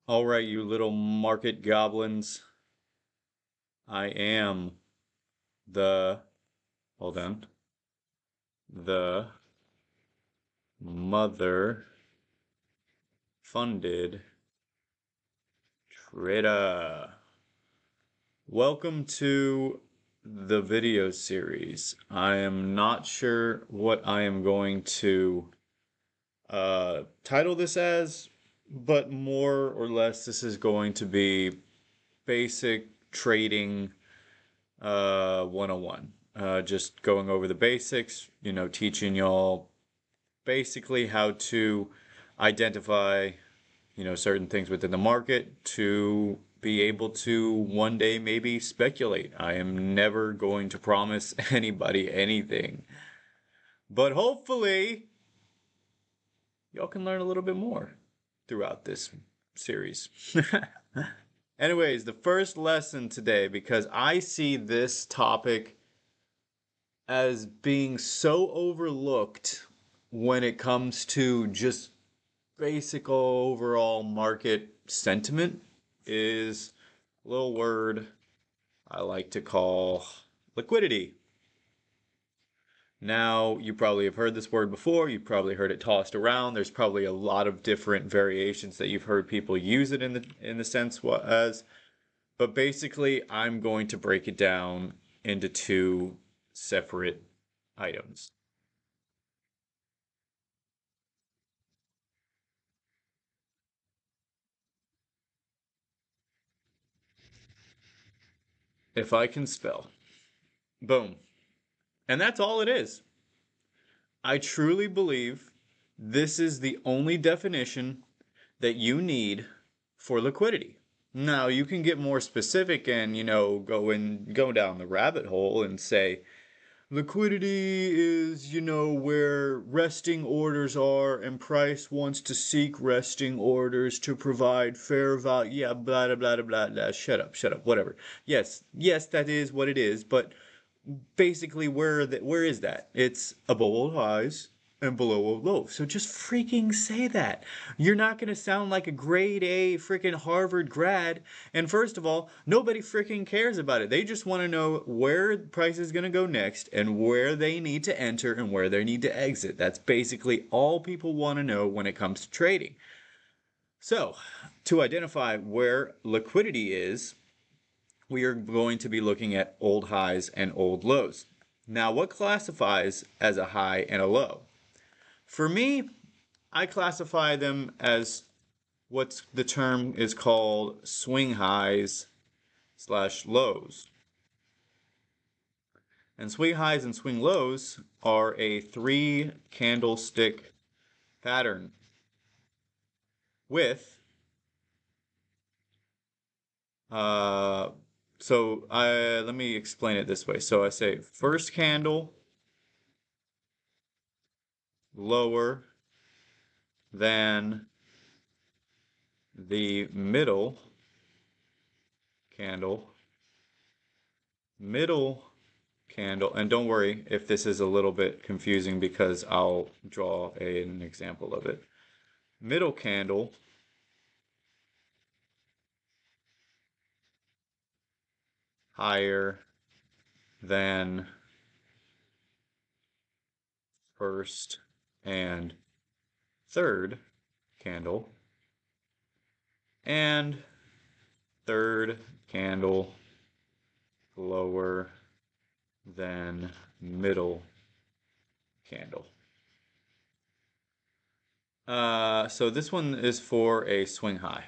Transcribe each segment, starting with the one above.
All right, you little market goblins. I am the, hold on, the mother funded trader. Welcome to the video series. I am not sure what I am going to title this as, but more or less this is going to be basic trading 101. Just going over the basics, teaching y'all basically how to identify, certain things within the market to be able to one day maybe speculate. I am never going to promise anybody anything, but hopefully y'all can learn a little bit more throughout this series. Anyways, the first lesson today, because I see this topic as being so overlooked when it comes to just basic overall market sentiment, is a little word I like to call liquidity. Now, you probably have heard this word before. You've probably heard it tossed around. There's probably a lot of different variations that you've heard people use it in the sense as. But basically, I'm going to break it down into two separate items. If I can spell. Boom. And that's all it is. I truly believe this is the only definition that you need for liquidity. Now, you can get more specific and, go down the rabbit hole and say, liquidity is, where resting orders are, and price wants to seek resting orders to provide fair value. Yeah, blah, blah, blah, blah, blah. Shut up, whatever. Yes, that is what it is, but basically where is that? It's above all highs and below all lows. So just freaking say that. You're not going to sound like a grade A freaking Harvard grad. And first of all, nobody freaking cares about it. They just want to know where the price is going to go next and where they need to enter and where they need to exit. That's basically all people want to know when it comes to trading. So, to identify where liquidity is, we are going to be looking at old highs and old lows. Now, what classifies as a high and a low? For me, I classify them as what the term is called swing highs slash lows. And swing highs and swing lows are a three candlestick pattern with uh let me explain it this way. So I say first candle lower than the middle candle, middle candle, and don't worry if this is a little bit confusing because I'll draw an example of it. Middle candle higher than first and third candle, and third candle lower than middle candle. So this one is for a swing high.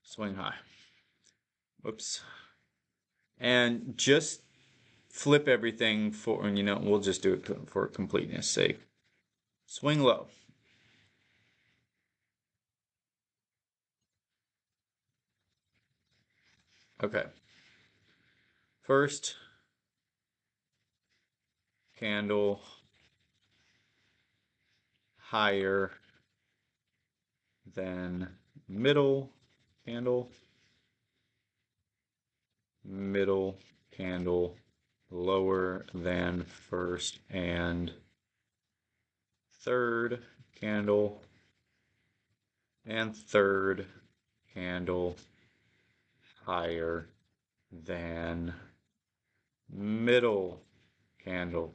Swing high. Whoops. And just flip everything for, we'll just do it for completeness sake. Swing low. Okay. First candle higher than middle candle, middle candle lower than first and third candle, and third candle higher than middle candle.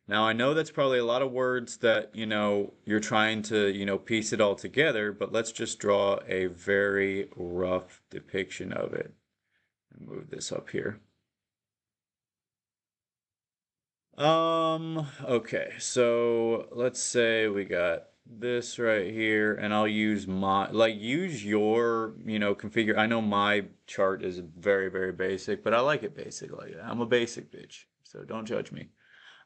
Now, I know that's probably a lot of words that, you're trying to, piece it all together, but let's just draw a very rough depiction of it. Move this up here. Okay, so let's say we got this right here, and I'll use use your, configure. I know my chart is very, very basic, but I like it basic like that. I'm a basic bitch, so don't judge me.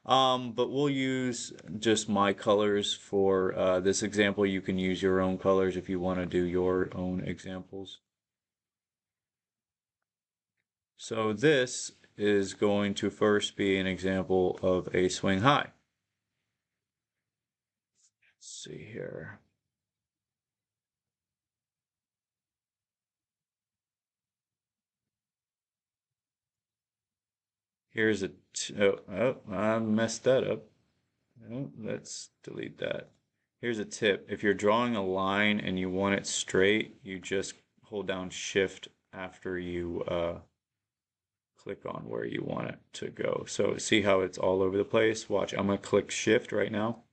But we'll use just my colors for this example. You can use your own colors if you want to do your own examples. So this is going to first be an example of a swing high. Let's see here. Here's I messed that up. Oh, let's delete that. Here's a tip. If you're drawing a line and you want it straight, you just hold down Shift after you click on where you want it to go. So see how it's all over the place? Watch, I'm gonna click Shift right now,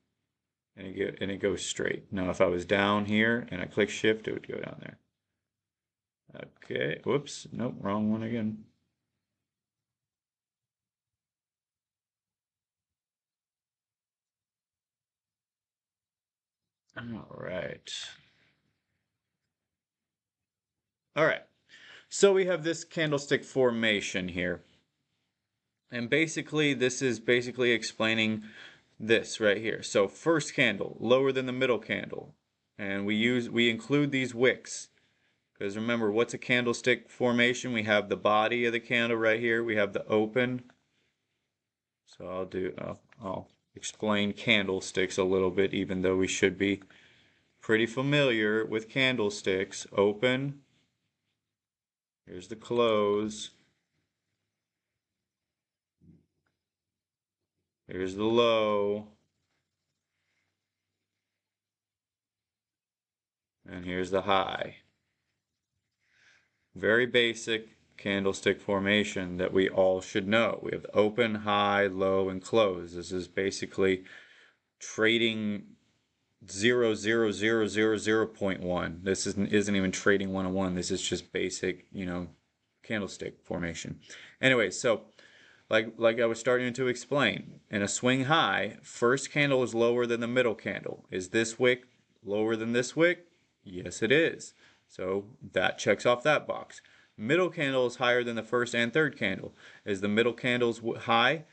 and it goes straight. Now if I was down here and I click Shift, it would go down there. Okay, whoops, nope, wrong one again. All right. All right. So we have this candlestick formation here. And basically, this is basically explaining this right here. So first candle, lower than the middle candle. And we include these wicks. Because remember, what's a candlestick formation? We have the body of the candle right here. We have the open. So I'll explain candlesticks a little bit, even though we should be pretty familiar with candlesticks. Open. Here's the close. Here's the low. And here's the high. Very basic candlestick formation that we all should know. We have open, high, low, and close. This is basically trading 0.1. This isn't even trading 101. This is just basic, candlestick formation. Anyway, so like I was starting to explain, in a swing high, first candle is lower than the middle candle. Is this wick lower than this wick? Yes, it is. So that checks off that box. Middle candle is higher than the first and third candle. Is the middle candle's higher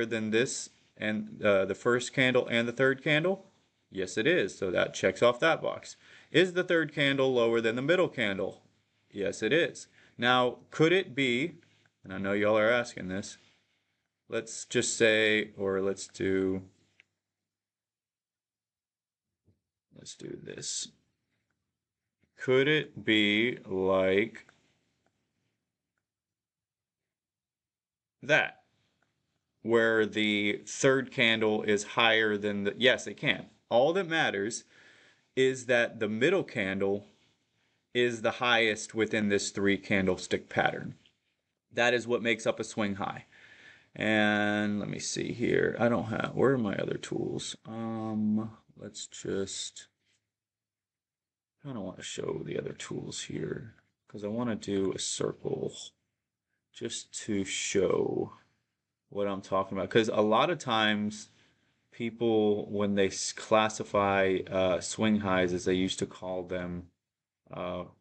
than this and the first candle and the third candle? Yes, it is. So that checks off that box. Is the third candle lower than the middle candle? Yes, it is. Now, could it be, and I know y'all are asking this, let's just say, or let's do this. Could it be like that, where the third candle is higher than the, yes, it can. All that matters is that the middle candle is the highest within this three candlestick pattern. That is what makes up a swing high. And let me see here. I don't have, where are my other tools? Let's just, I don't want to show the other tools here because I want to do a circle just to show what I'm talking about. Because a lot of times people, when they classify swing highs, as they used to call them,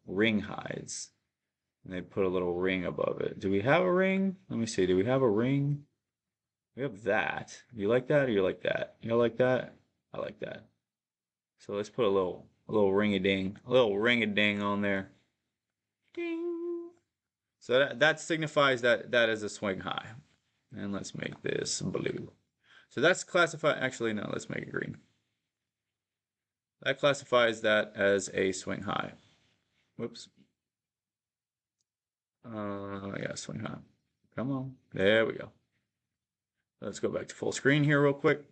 ring highs. And they put a little ring above it. Do we have a ring? Let me see. Do we have a ring? We have that. You like that or you like that? You like that? I like that. So let's put a little ring-a-ding on there. Ding. So that signifies that is a swing high. And let's make this blue. So that's classified, actually no, let's make it green. That classifies that as a swing high. Whoops. Yeah, swing high. Come on. There we go. Let's go back to full screen here real quick.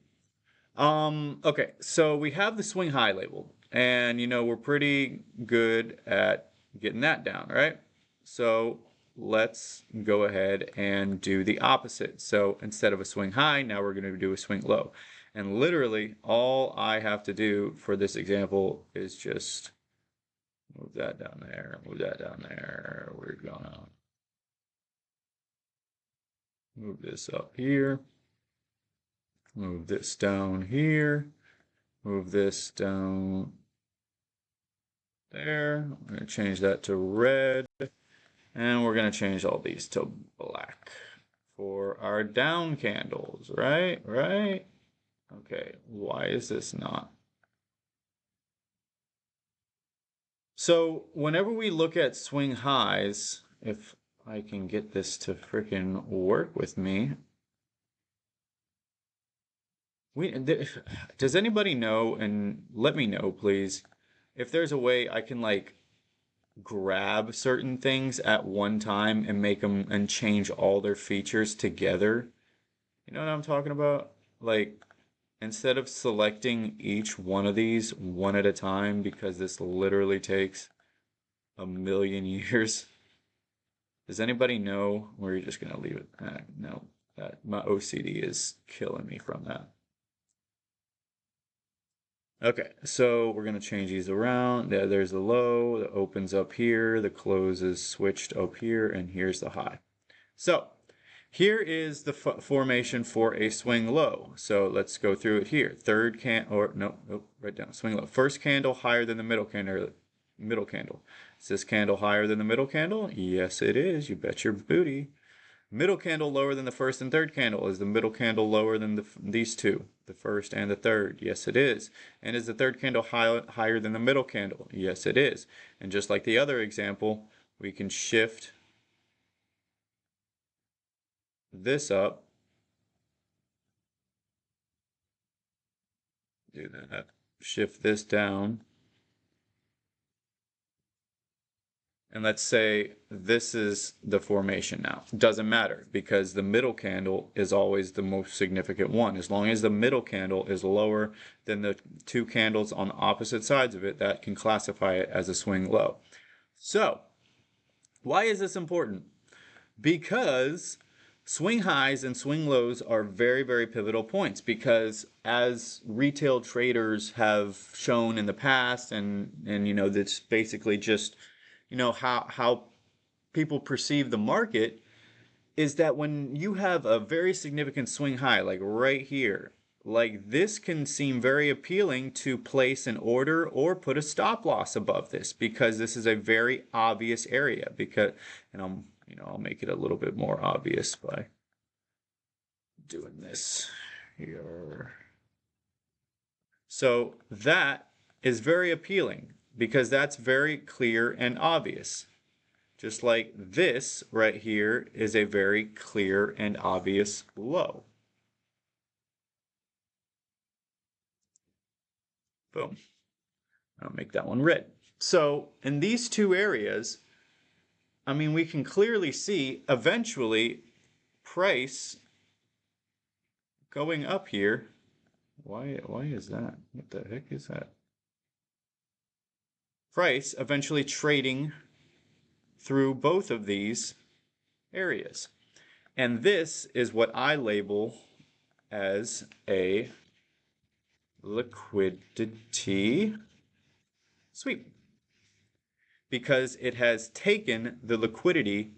Okay, so we have the swing high labeled. And we're pretty good at getting that down, right? So let's go ahead and do the opposite. So instead of a swing high, now we're going to do a swing low. And literally all I have to do for this example is just move that down there, move that down there. We're gonna move this up here, move this down here, move this down there. I'm going to change that to red. And we're going to change all these to black for our down candles, right? Right? Okay, why is this not? So whenever we look at swing highs, if I can get this to freaking work with me, does anybody know, and let me know, please, if there's a way I can like grab certain things at one time and make them and change all their features together. You know what I'm talking about? Like, instead of selecting each one of these one at a time, because this literally takes a million years. Does anybody know? Or are you just gonna leave it? No, my OCD is killing me from that. Okay, so we're going to change these around. There's the low, the opens up here, the close is switched up here, and here's the high. So here is the formation for a swing low. So let's go through it here. Third right down, swing low. First candle higher than the middle candle. Middle candle. Is this candle higher than the middle candle? Yes, it is. You bet your booty. Middle candle lower than the first and third candle. Is the middle candle lower than these two, the first and the third? Yes, it is. And is the third candle higher than the middle candle? Yes, it is. And just like the other example, we can shift this up. Do that. Shift this down. And let's say this is the formation now. It doesn't matter because the middle candle is always the most significant one. As long as the middle candle is lower than the two candles on opposite sides of it, that can classify it as a swing low. So, why is this important? Because swing highs and swing lows are very, very pivotal points because as retail traders have shown in the past and that's basically just how people perceive the market is that when you have a very significant swing high like right here, like this can seem very appealing to place an order or put a stop loss above this because this is a very obvious area because and I'll make it a little bit more obvious by doing this here. So that is very appealing because that's very clear and obvious. Just like this right here is a very clear and obvious low. Boom. I'll make that one red. So in these two areas, I mean, we can clearly see eventually price going up here. Why is that? What the heck is that? Price eventually trading through both of these areas. And this is what I label as a liquidity sweep because it has taken the liquidity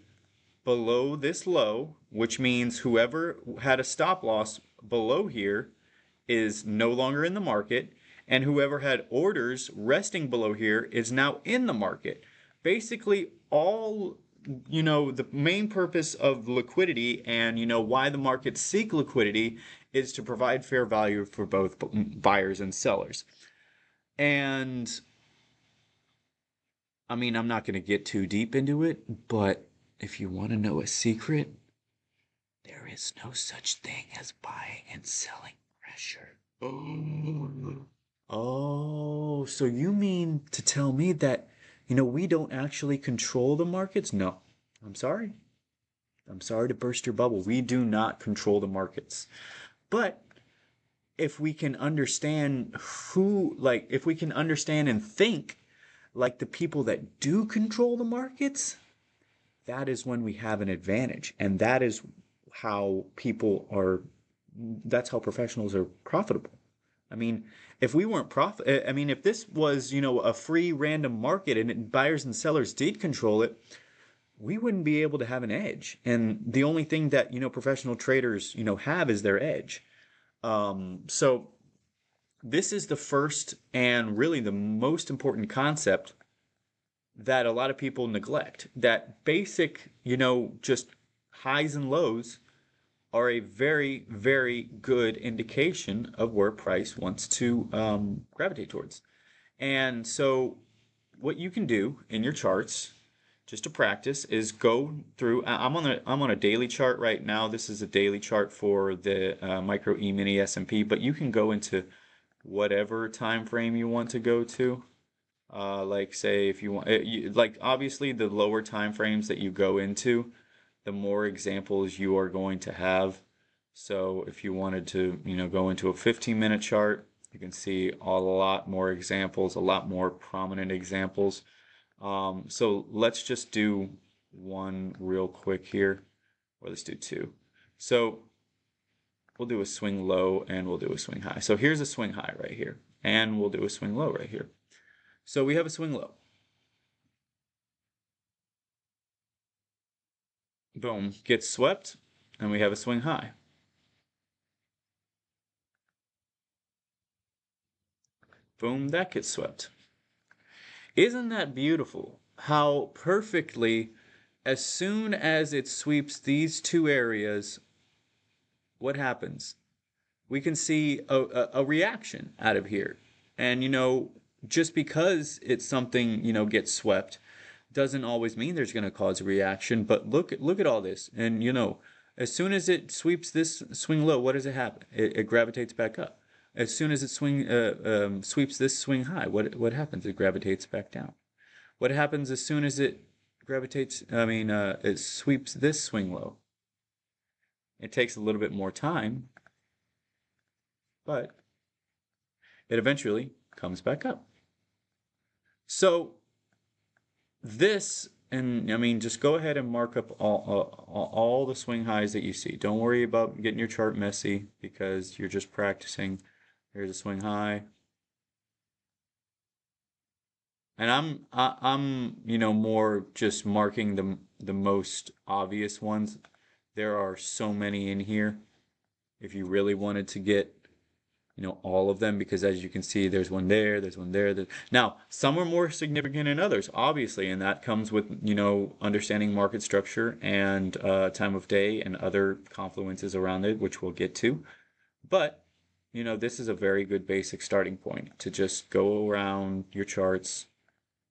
below this low, which means whoever had a stop loss below here is no longer in the market, and whoever had orders resting below here is now in the market. Basically, all the main purpose of liquidity and why the markets seek liquidity is to provide fair value for both buyers and sellers. And I mean, I'm not going to get too deep into it, but if you want to know a secret, there is no such thing as buying and selling pressure. Oh, so you mean to tell me that, we don't actually control the markets? No, I'm sorry. I'm sorry to burst your bubble. We do not control the markets. But if we can understand if we can understand and think like the people that do control the markets, that is when we have an advantage. And that is how people are, that's how professionals are profitable. I mean, if we weren't I mean, if this was, a free random market and buyers and sellers did control it, we wouldn't be able to have an edge. And the only thing that, professional traders, have is their edge. So this is the first and really the most important concept that a lot of people neglect. That basic, just highs and lows are a very, very good indication of where price wants to gravitate towards. And so, what you can do in your charts, just to practice, is go through. I'm on a daily chart right now. This is a daily chart for the micro E mini S&P, but you can go into whatever time frame you want to go to. Like say if you want, like obviously the lower time frames that you go into, the more examples you are going to have. So if you wanted to, go into a 15-minute chart, you can see a lot more examples, a lot more prominent examples. So let's just do one real quick here, or let's do two. So we'll do a swing low and we'll do a swing high. So here's a swing high right here, and we'll do a swing low right here. So we have a swing low. Boom, gets swept, and we have a swing high. Boom, that gets swept. Isn't that beautiful? How perfectly, as soon as it sweeps these two areas, what happens? We can see a reaction out of here. And, just because it's something, gets swept, doesn't always mean there's going to cause a reaction. But look at all this. And, as soon as it sweeps this swing low, what does it happen? It gravitates back up. As soon as it sweeps this swing high, what happens? It gravitates back down. What happens as soon as it it sweeps this swing low? It takes a little bit more time, but it eventually comes back up. So this, and I mean, just go ahead and mark up all the swing highs that you see. Don't worry about getting your chart messy because you're just practicing. Here's a swing high. And I'm more just marking the most obvious ones. There are so many in here. If you really wanted to get all of them, because as you can see, there's one there, there's one there. Now, some are more significant than others, obviously, and that comes with, understanding market structure and time of day and other confluences around it, which we'll get to. But, this is a very good basic starting point to just go around your charts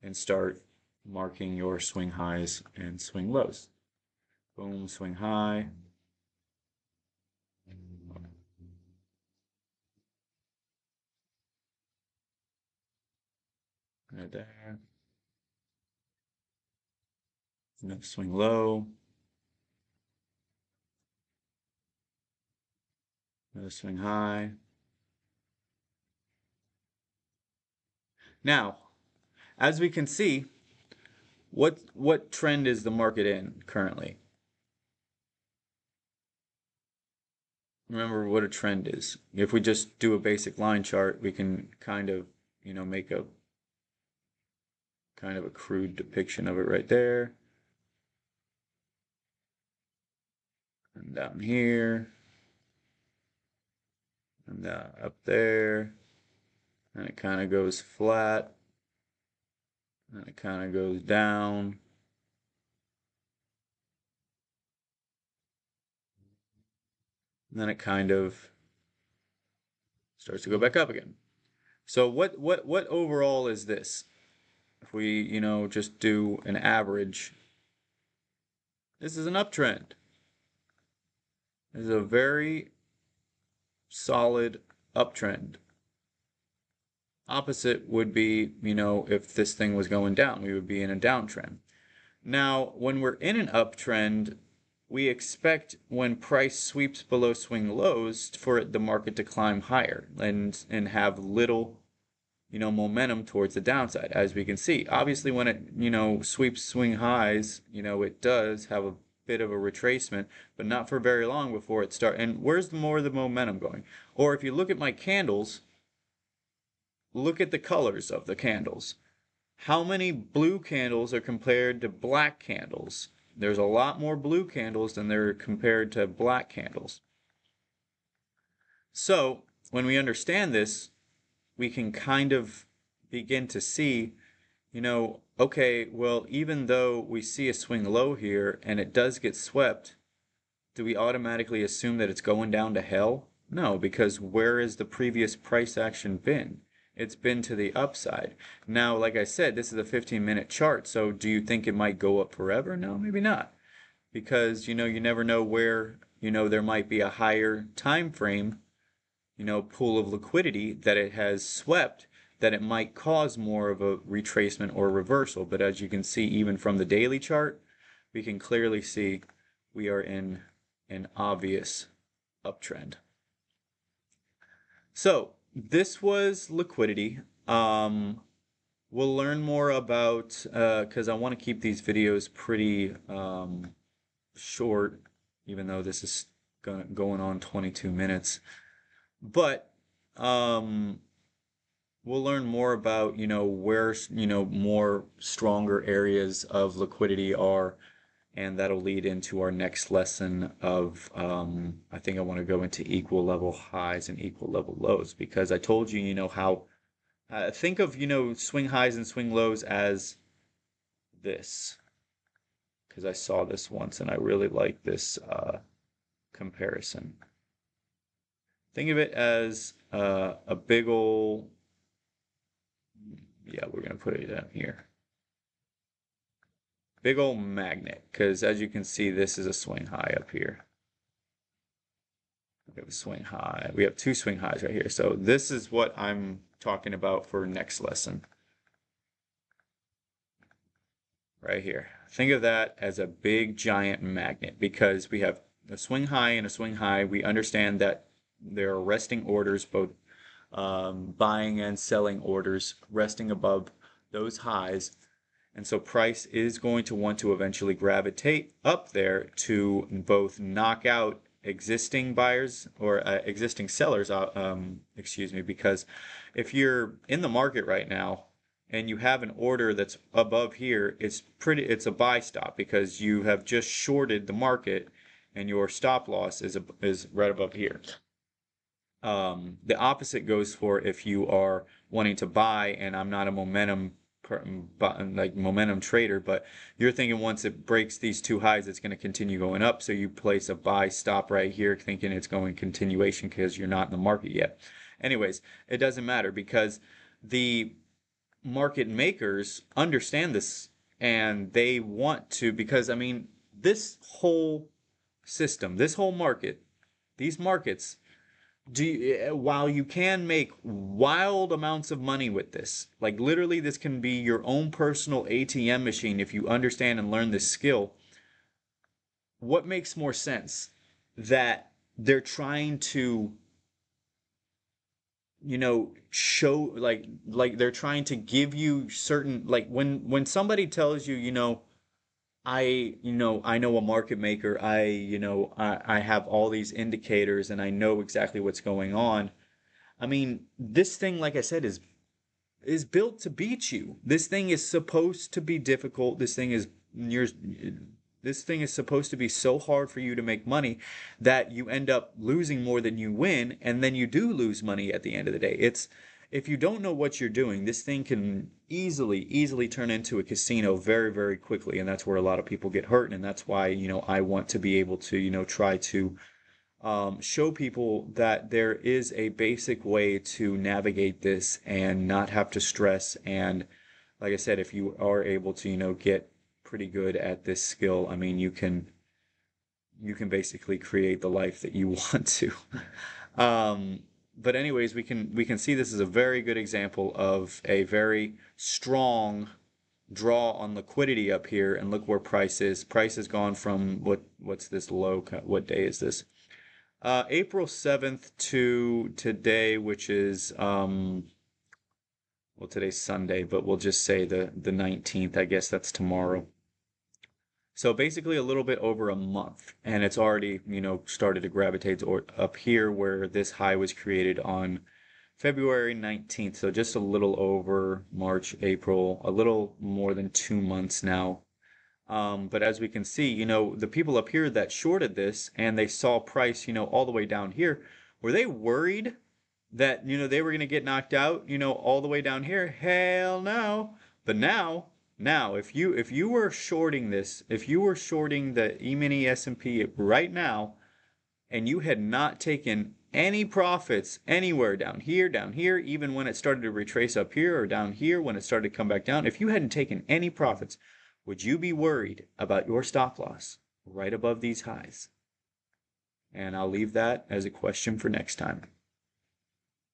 and start marking your swing highs and swing lows. Boom, swing high. Right there. Swing low. Another swing high. Now, as we can see, what trend is the market in currently? Remember what a trend is. If we just do a basic line chart, we can kind of, make a kind of a crude depiction of it right there. And down here. And up there. And it kind of goes flat. And it kind of goes down. And then it kind of starts to go back up again. So what overall is this? If we, just do an average, this is an uptrend. This is a very solid uptrend. Opposite would be, if this thing was going down, we would be in a downtrend. Now, when we're in an uptrend, we expect when price sweeps below swing lows for the market to climb higher and have little, momentum towards the downside. As we can see, obviously when it, sweeps swing highs, it does have a bit of a retracement, but not for very long before it starts. And where's more of the momentum going? Or if you look at my candles, look at the colors of the candles. How many blue candles are compared to black candles? There's a lot more blue candles than there are compared to black candles. So when we understand this, we can kind of begin to see, okay, well, even though we see a swing low here and it does get swept, do we automatically assume that it's going down to hell? No, because where has the previous price action been? It's been to the upside. Now, like I said, this is a 15-minute chart, so do you think it might go up forever? No, maybe not. Because, you never know where, there might be a higher time frame, pool of liquidity that it has swept, that it might cause more of a retracement or reversal. But as you can see, even from the daily chart, we can clearly see we are in an obvious uptrend. So this was liquidity. We'll learn more about, because I want to keep these videos pretty short, even though this is going on 22 minutes. But we'll learn more about, where, more stronger areas of liquidity are, and that'll lead into our next lesson of, I think I want to go into equal level highs and equal level lows, because I told you, how, think of, swing highs and swing lows as this, because I saw this once and I really like this comparison. Think of it as a big ol', yeah, we're going to put it down here. Big old magnet, because as you can see, this is a swing high up here. We have a swing high. We have two swing highs right here. So this is what I'm talking about for next lesson. Right here. Think of that as a big giant magnet, because we have a swing high and a swing high. We understand that there are resting orders, both buying and selling orders, resting above those highs. And so price is going to want to eventually gravitate up there to both knock out existing buyers or existing sellers, because if you're in the market right now and you have an order that's above here, it's a buy stop, because you have just shorted the market and your stop loss is right above here. The opposite goes for if you are wanting to buy, and I'm not a momentum trader, but you're thinking once it breaks these two highs, it's going to continue going up. So you place a buy stop right here, thinking it's going continuation because you're not in the market yet. Anyways, it doesn't matter, because the market makers understand this, and they want to, because I mean, this whole system, this whole market, these markets, while you can make wild amounts of money with this, like literally this can be your own personal ATM machine if you understand and learn this skill, what makes more sense? That they're trying to, show, like they're trying to give you certain, like when somebody tells you, I know a market maker. I have all these indicators and I know exactly what's going on. I mean, this thing, like I said, is built to beat you. This thing is supposed to be difficult. This thing is supposed to be so hard for you to make money that you end up losing more than you win, and then you do lose money at the end of the day. If you don't know what you're doing, this thing can easily turn into a casino very, very quickly, and that's where a lot of people get hurt. And that's why, I want to be able to, try to show people that there is a basic way to navigate this and not have to stress. And like I said, if you are able to, get pretty good at this skill, I mean, you can basically create the life that you want to. But anyways, we can see this is a very good example of a very strong draw on liquidity up here and look where price is. Price has gone from what's this low? What day is this? April 7th to today, which is well, today's Sunday, but we'll just say the 19th. I guess that's tomorrow. So basically a little bit over a month, and it's already, started to gravitate up here where this high was created on February 19th. So just a little over March, April, a little more than 2 months now. But as we can see, the people up here that shorted this and they saw price, all the way down here, were they worried that, they were going to get knocked out, all the way down here? Hell no. But now, if you were shorting this, if you were shorting the E-mini S&P right now, and you had not taken any profits anywhere down here, even when it started to retrace up here, or down here when it started to come back down, if you hadn't taken any profits, would you be worried about your stop loss right above these highs? And I'll leave that as a question for next time.